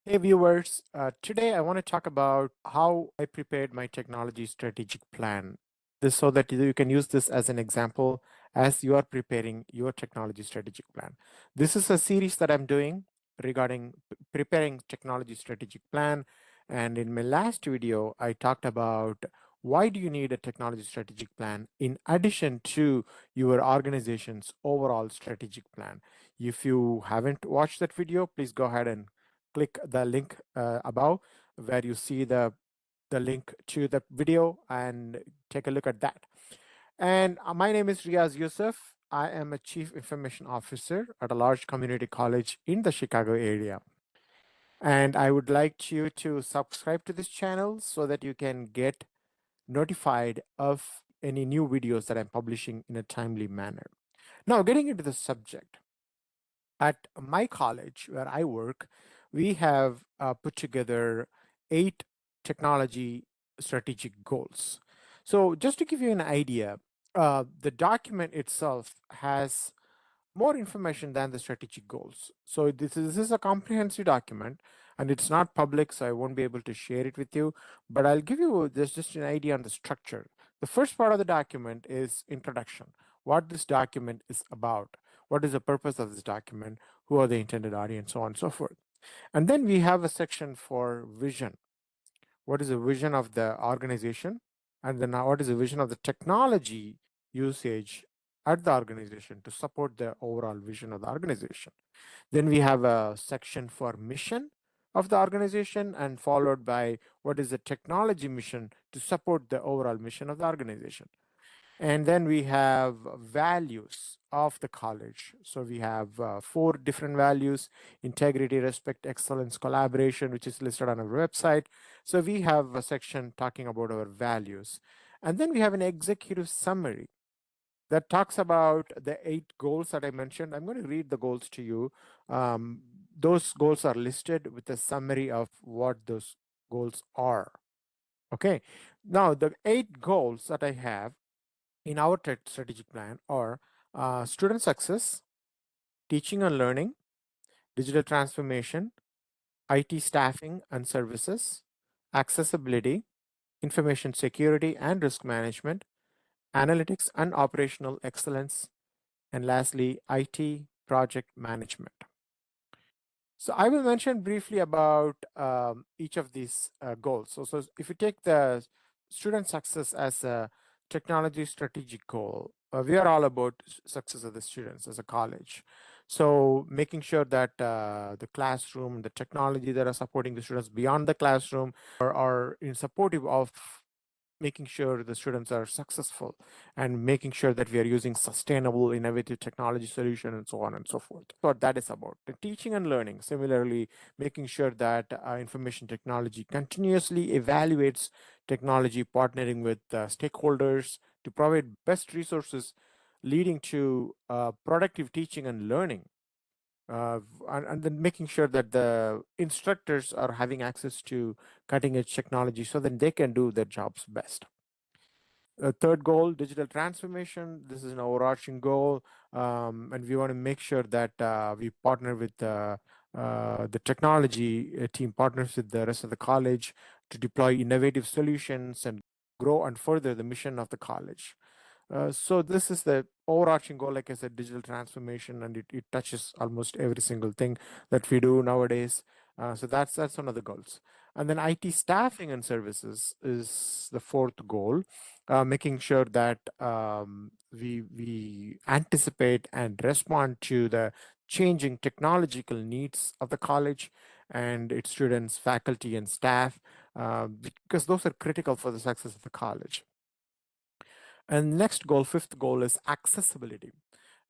Hey viewers, today I want to talk about how I prepared my technology strategic plan. This so that you can use this as an example as you are preparing your technology strategic plan. This is a series that I'm doing regarding preparing technology strategic plan. And in my last video, I talked about why do you need a technology strategic plan in addition to your organization's overall strategic plan. If you haven't watched that video, please go ahead and click the link above where you see the link to the video and take a look at that. And my name is Riaz Yusuff. I am a Chief Information Officer at a large community college in the Chicago area. And I would like you to subscribe to this channel so that you can get notified of any new videos that I'm publishing in a timely manner. Now, getting into the subject. At my college where I work, we have put together 8 technology strategic goals. So just to give you an idea, the document itself has more information than the strategic goals. So this is a comprehensive document and it's not public, so I won't be able to share it with you, but I'll give you just an idea on the structure. The first part of the document is introduction, what this document is about, what is the purpose of this document, who are the intended audience, so on and so forth. And then we have a section for vision. What is the vision of the organization? And then what is the vision of the technology usage at the organization to support the overall vision of the organization? Then we have a section for mission of the organization and followed by what is the technology mission to support the overall mission of the organization. And then we have values of the college. So we have 4 different values: integrity, respect, excellence, collaboration, which is listed on our website. So we have a section talking about our values. And then we have an executive summary that talks about the 8 goals that I mentioned. I'm going to read the goals to you. Those goals are listed with a summary of what those goals are. Okay. Now, the 8 goals that I have in our strategic plan are student success, teaching and learning, digital transformation, IT staffing and services, accessibility, information security and risk management, analytics and operational excellence, and lastly, IT project management. So I will mention briefly about each of these goals. So if you take the student success as a technology strategic goal, we are all about success of the students as a college. So making sure that the classroom, the technology that are supporting the students beyond the classroom are in supportive of making sure the students are successful and making sure that we are using sustainable, innovative technology solution and so on and so forth. What that is about. The teaching and learning, similarly, making sure that information technology continuously evaluates technology, partnering with stakeholders to provide best resources leading to productive teaching and learning. And then making sure that the instructors are having access to cutting edge technology so that they can do their jobs best. Third goal, digital transformation. This is an overarching goal, and we want to make sure that we partner with the technology team, partners with the rest of the college to deploy innovative solutions and grow and further the mission of the college. So this is the overarching goal, like I said, digital transformation, and it touches almost every single thing that we do nowadays. So that's one of the goals. And then IT staffing and services is the fourth goal, making sure that we anticipate and respond to the changing technological needs of the college and its students, faculty, and staff, because those are critical for the success of the college. And next goal, fifth goal, is accessibility.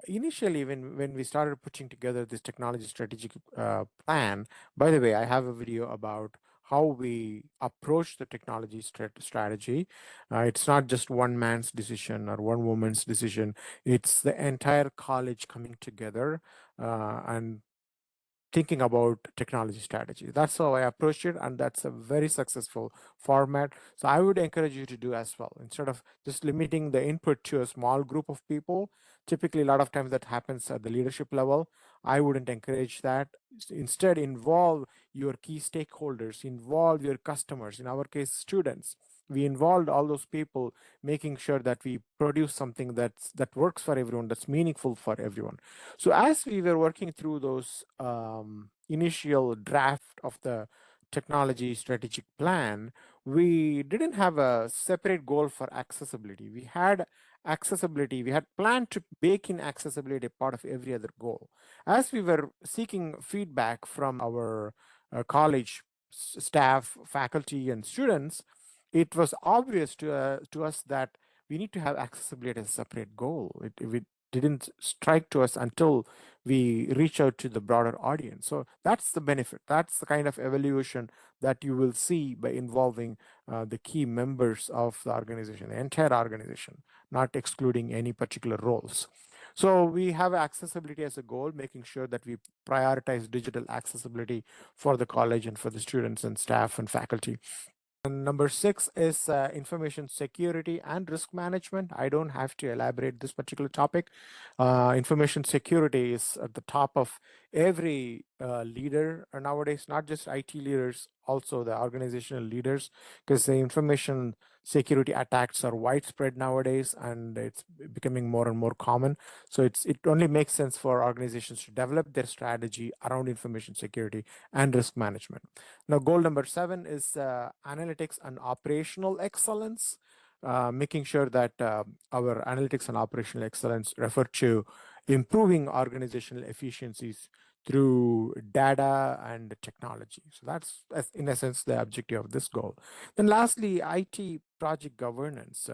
Initially, when we started putting together this technology strategic plan, by the way, I have a video about how we approach the technology strategy. It's not just one man's decision or one woman's decision. It's the entire college coming together and thinking about technology strategy. That's how I approached it, and that's a very successful format. So I would encourage you to do as well. Instead of just limiting the input to a small group of people, typically a lot of times that happens at the leadership level. I wouldn't encourage that. Instead, involve your key stakeholders, involve your customers, in our case, students. We involved all those people, making sure that we produce something that works for everyone, that's meaningful for everyone. So as we were working through those initial draft of the technology strategic plan, we didn't have a separate goal for accessibility. We had accessibility, we had planned to bake in accessibility part of every other goal. As we were seeking feedback from our college staff, faculty, and students, it was obvious to us that we need to have accessibility as a separate goal. It didn't strike to us until we reach out to the broader audience. So that's the benefit. That's the kind of evaluation that you will see by involving the key members of the organization, the entire organization, not excluding any particular roles. So we have accessibility as a goal, making sure that we prioritize digital accessibility for the college and for the students and staff and faculty. And number 6 is information security and risk management. I don't have to elaborate this particular topic. Information security is at the top of every leader nowadays, not just IT leaders, also the organizational leaders, because the information security attacks are widespread nowadays and it's becoming more and more common. So it only makes sense for organizations to develop their strategy around information security and risk management. Now, goal number 7 is analytics and operational excellence, making sure that our analytics and operational excellence refer to improving organizational efficiencies through data and technology. So that's, in essence, the objective of this goal. Then lastly, IT project governance.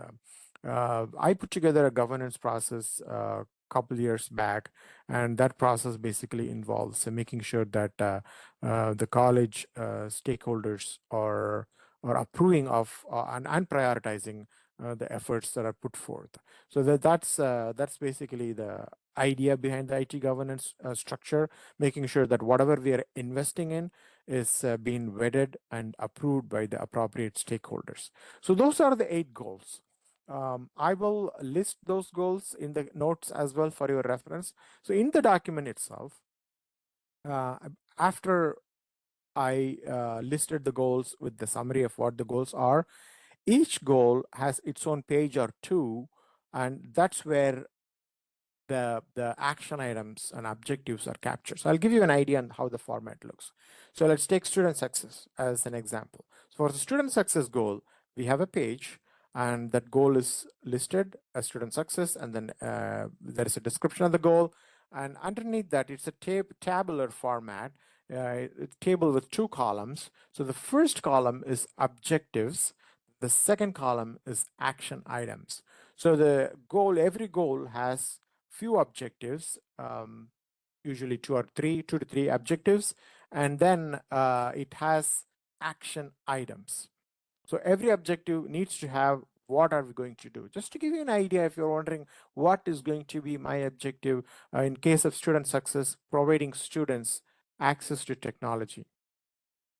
I put together a governance process a couple years back, and that process basically involves making sure that the college stakeholders are approving of and prioritizing the efforts that are put forth. So that's basically the idea behind the IT governance structure, making sure that whatever we are investing in is being vetted and approved by the appropriate stakeholders. So those are the 8 goals. I will list those goals in the notes as well for your reference. So in the document itself, after I listed the goals with the summary of what the goals are, each goal has its own page or two, and that's where the action items and objectives are captured. So I'll give you an idea on how the format looks. So let's take student success as an example. So for the student success goal, we have a page, and that goal is listed as student success, and then there is a description of the goal, and underneath that it's a tabular format, a table with 2 columns. So the first column is objectives, the second column is action items. So the goal, every goal has few objectives, usually 2 to 3 objectives, and then it has action items. So every objective needs to have what are we going to do. Just to give you an idea, if you're wondering what is going to be my objective, in case of student success, providing students access to technology,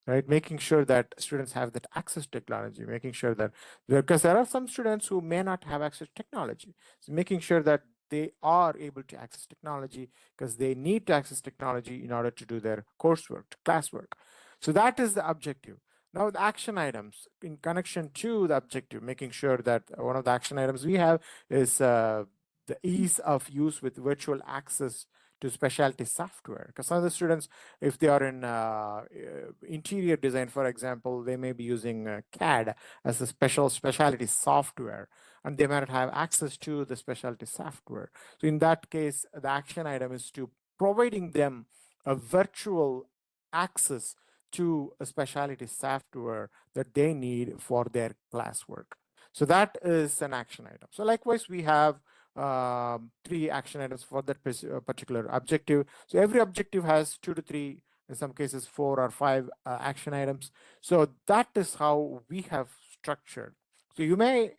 right? Making sure that students have that access to technology, making sure that, because there are some students who may not have access to technology. So making sure that they are able to access technology because they need to access technology in order to do their coursework, classwork. So that is the objective. Now the action items in connection to the objective, making sure that one of the action items we have is the ease of use with virtual access to specialty software. Because some of the students, if they are in interior design, for example, they may be using CAD as a specialty software, and they might not have access to the specialty software. So in that case, the action item is to providing them a virtual access to a specialty software that they need for their classwork. So that is an action item. So likewise, we have 3 action items for that particular objective. So every objective has 2 to 3, in some cases 4 or 5 action items. So that is how we have structured. So you may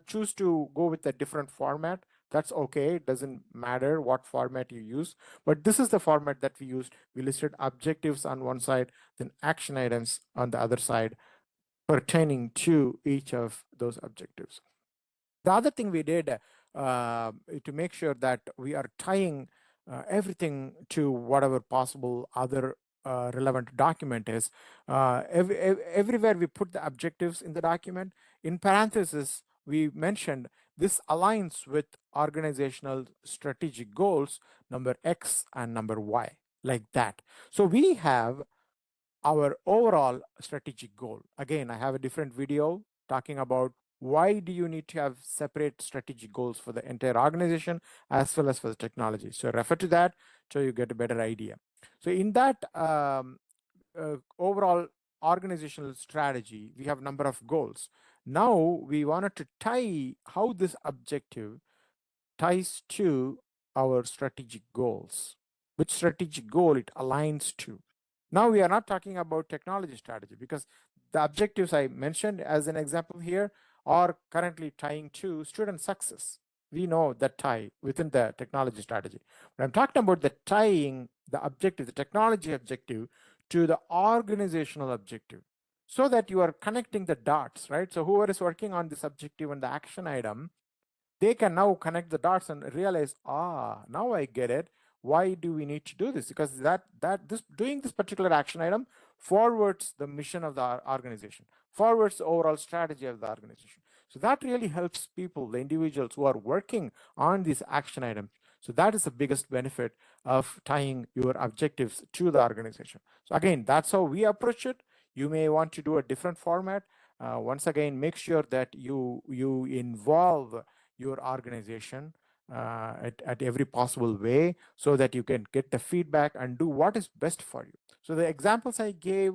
choose to go with a different format. That's okay. It doesn't matter what format you use, but this is the format that we used. We listed objectives on one side, then action items on the other side pertaining to each of those objectives. The other thing we did to make sure that we are tying everything to whatever possible other relevant document is. Everywhere we put the objectives in the document, in parentheses, we mentioned this aligns with organizational strategic goals, number X and number Y, like that. So we have our overall strategic goal. Again, I have a different video talking about why do you need to have separate strategic goals for the entire organization as well as for the technology. So refer to that so you get a better idea. So in that overall organizational strategy, we have number of goals. Now we wanted to tie how this objective ties to our strategic goals, which strategic goal it aligns to. Now we are not talking about technology strategy because the objectives I mentioned as an example here are currently tying to student success. We know that tie within the technology strategy. But I'm talking about the tying the objective, the technology objective to the organizational objective so that you are connecting the dots, right? So whoever is working on this objective and the action item, they can now connect the dots and realize, now I get it. Why do we need to do this? Because this doing this particular action item forwards the mission of the organization, forwards the overall strategy of the organization. So that really helps people, the individuals who are working on these action items. So that is the biggest benefit of tying your objectives to the organization. So again, that's how we approach it. You may want to do a different format. Once again, make sure that you involve your organization at every possible way so that you can get the feedback and do what is best for you. So the examples I gave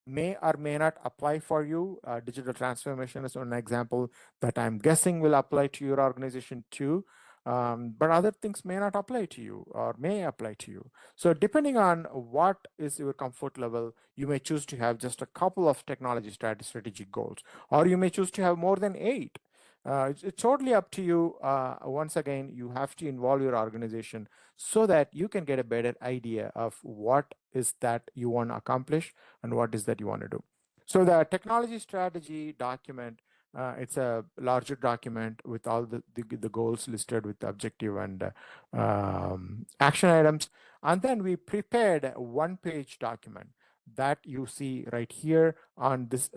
may or may not apply for you. Digital transformation is one example that I'm guessing will apply to your organization too. But other things may not apply to you or may apply to you. So depending on what is your comfort level, you may choose to have just a couple of technology strategic goals, or you may choose to have more than 8. It's totally up to you. Once again, you have to involve your organization so that you can get a better idea of what is that you want to accomplish and what is that you want to do. So the technology strategy document, it's a larger document with all the goals listed with the objective and action items. And then we prepared a one-page document that you see right here on this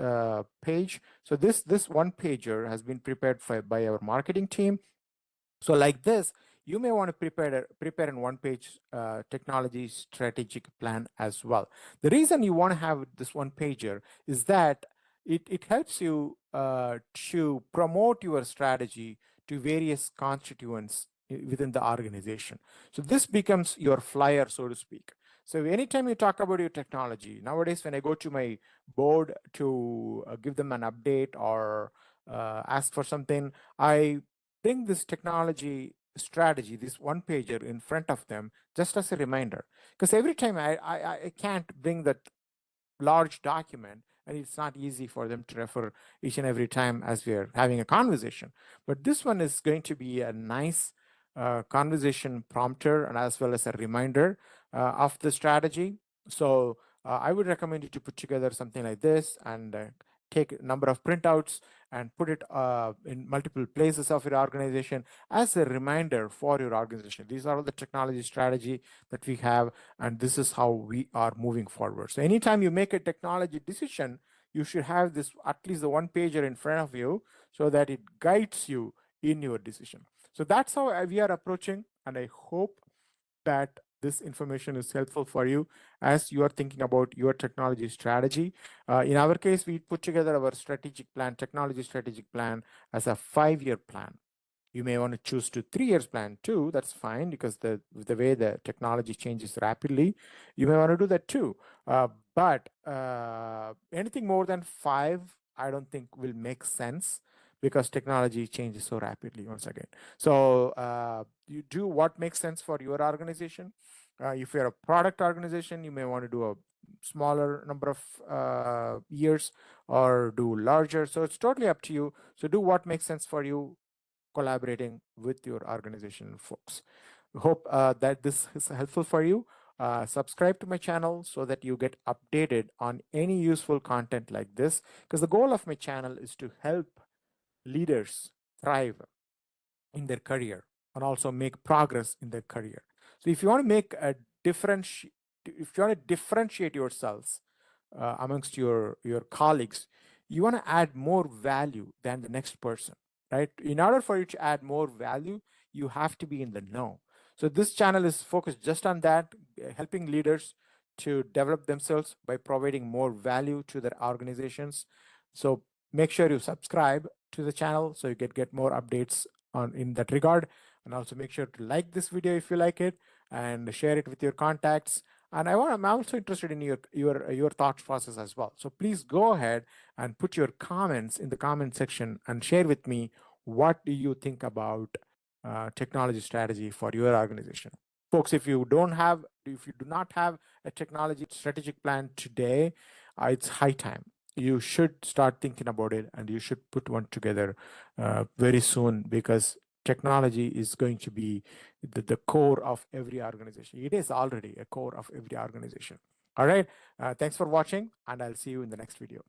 page. So this one pager has been prepared by our marketing team. So like this, you may want to prepare in one-page technology strategic plan as well. The reason you want to have this one pager is that it helps you to promote your strategy to various constituents within the organization. So this becomes your flyer, so to speak. So anytime you talk about your technology, nowadays when I go to my board to give them an update or ask for something, I bring this technology strategy, this one pager in front of them just as a reminder. Because every time I can't bring that large document and it's not easy for them to refer each and every time as we are having a conversation. But this one is going to be a nice conversation prompter and as well as a reminder of the strategy. So I would recommend you to put together something like this and take a number of printouts and put it in multiple places of your organization as a reminder for your organization. These are all the technology strategy that we have, and this is how we are moving forward. So anytime you make a technology decision, you should have this at least the one pager in front of you so that it guides you in your decision. So that's how we are approaching, and I hope that this information is helpful for you as you are thinking about your technology strategy. In our case, we put together our strategic plan, technology strategic plan, as a 5-year plan. You may want to choose to 3 years plan too. That's fine because the way the technology changes rapidly, you may want to do that too. But anything more than 5, I don't think will make sense because technology changes so rapidly once again. So you do what makes sense for your organization. If you're a product organization, you may want to do a smaller number of years or do larger. So it's totally up to you. So do what makes sense for you, collaborating with your organization folks. Hope that this is helpful for you. Subscribe to my channel so that you get updated on any useful content like this, because the goal of my channel is to help leaders thrive in their career and also make progress in their career. So if you want to make a differentiate, if you want to differentiate yourselves amongst your colleagues, you want to add more value than the next person, right? In order for you to add more value, you have to be in the know. So this channel is focused just on that, helping leaders to develop themselves by providing more value to their organizations. So make sure you subscribe to the channel so you get more updates on in that regard. And also make sure to like this video if you like it, and share it with your contacts. And I'm also interested in your thought process as well. So please go ahead and put your comments in the comment section and share with me what do you think about technology strategy for your organization. Folks, if you do not have a technology strategic plan today, it's high time. You should start thinking about it, and you should put one together very soon, because technology is going to be the core of every organization. It is already a core of every organization. All right. Thanks for watching, and I'll see you in the next video.